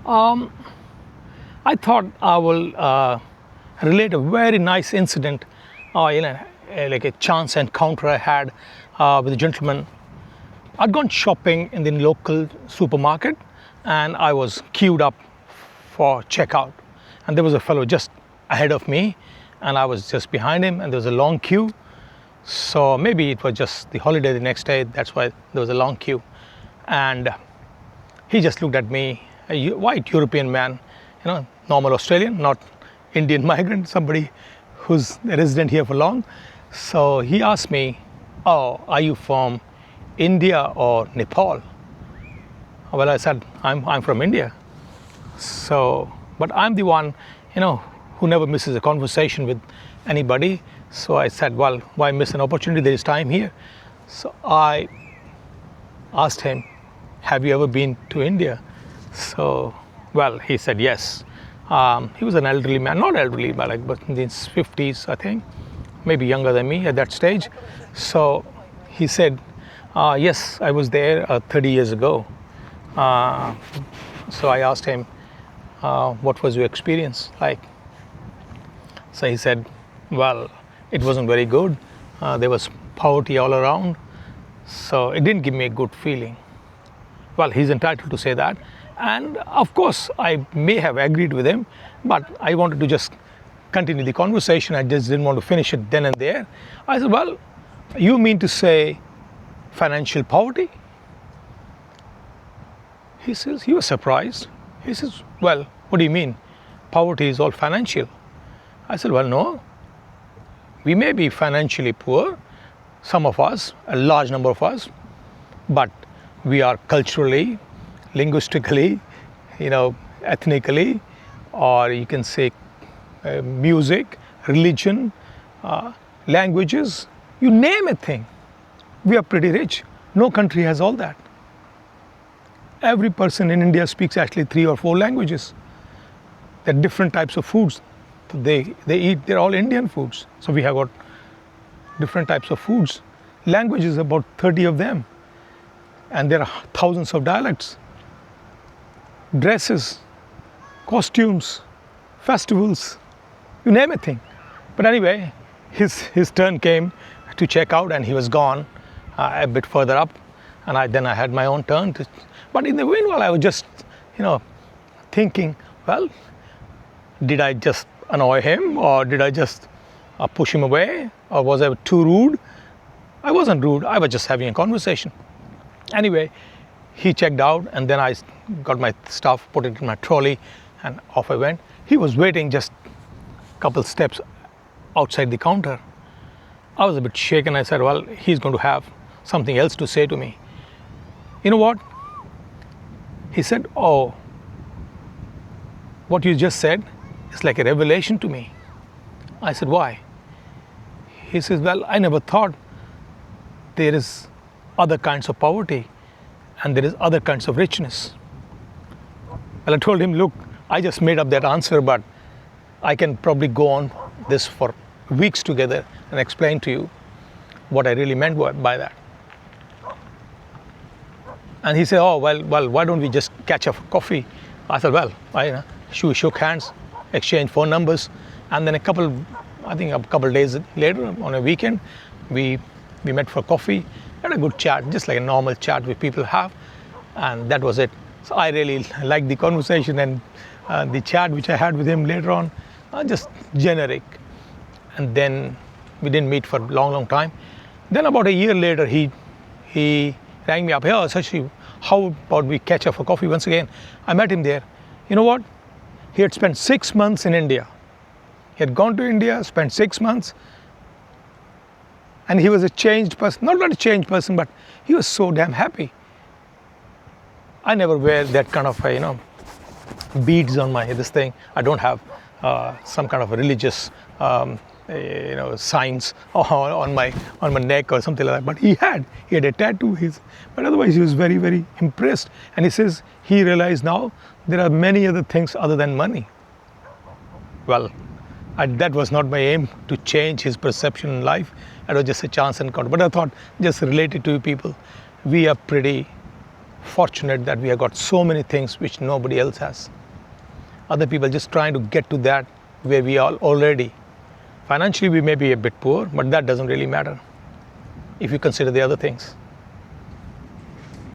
Um, I thought I will relate a very nice incident, like a chance encounter I had with a gentleman. I'd gone shopping in the local supermarket and I was queued up for checkout. And there was a fellow just ahead of me and I was just behind him and there was a long queue. So maybe it was just the holiday the next day, that's why there was a long queue. And he just looked at me, a white European man, normal Australian, not Indian migrant, somebody who's a resident here for long. So he asked me, "Oh, are you from India or Nepal?" Well, I said, I'm from India. So, but I'm the one, who never misses a conversation with anybody. So I said, well, why miss an opportunity? There is time here. So I asked him, have you ever been to India? So, well, he said yes. He was an elderly man, not elderly, but in his 50s, I think, maybe younger than me at that stage. So he said, yes, I was there 30 years ago. So I asked him, what was your experience like? So he said, well, it wasn't very good. There was poverty all around. So it didn't give me a good feeling. Well, he's entitled to say that. And of course, I may have agreed with him, but I wanted to just continue the conversation. I just didn't want to finish it then and there. I said, well, you mean to say financial poverty? He was surprised. He says, well, what do you mean? Poverty is all financial. I said, well, no. We may be financially poor, some of us, a large number of us, but we are culturally, linguistically, ethnically, or you can say music, religion, languages, you name a thing. We are pretty rich. No country has all that. Every person in India speaks actually 3 or 4 languages. There are different types of foods they eat. They're all Indian foods. So we have got different types of foods. Languages, about 30 of them. And there are thousands of dialects. Dresses, costumes, festivals, you name a thing. But anyway, his turn came to check out and he was gone a bit further up. And then I had my own turn. But in the meanwhile, I was just, thinking, well, did I just annoy him or did I just push him away or was I too rude? I wasn't rude. I was just having a conversation. Anyway, he checked out and then I got my stuff, put it in my trolley and off I went. He was waiting just a couple steps outside the counter. I was a bit shaken. I said, well, he's going to have something else to say to me. You know what? He said, oh, what you just said is like a revelation to me. I said, why? He says, well, I never thought there is other kinds of poverty and there is other kinds of richness. Well, I told him, look, I just made up that answer, but I can probably go on this for weeks together and explain to you what I really meant by that. And he said, oh, well, why don't we just catch up for coffee? I thought, well, we shook hands, exchanged phone numbers, and then a couple days later, on a weekend, we met for coffee, had a good chat, just like a normal chat which people have, and that was it. So I really liked the conversation and the chat which I had with him later on, just generic. And then we didn't meet for a long time. Then about a year later, he rang me up. Hey, Sashi, how about we catch up for coffee once again? I met him there. You know what? He had spent 6 months in India. He had gone to India, spent 6 months, and he was a changed person. Not a changed person, but he was so damn happy. I never wear that kind of, beads on this thing. I don't have some kind of religious, signs on my neck or something like that. But he had a tattoo. But otherwise, he was very, very impressed. And he says he realized now there are many other things other than money. Well, that was not my aim to change his perception in life. It was just a chance encounter. But I thought, just relate it to you people. We are pretty fortunate that we have got so many things which nobody else has. Other people just trying to get to that where we are already. Financially, we may be a bit poor, but that doesn't really matter if you consider the other things.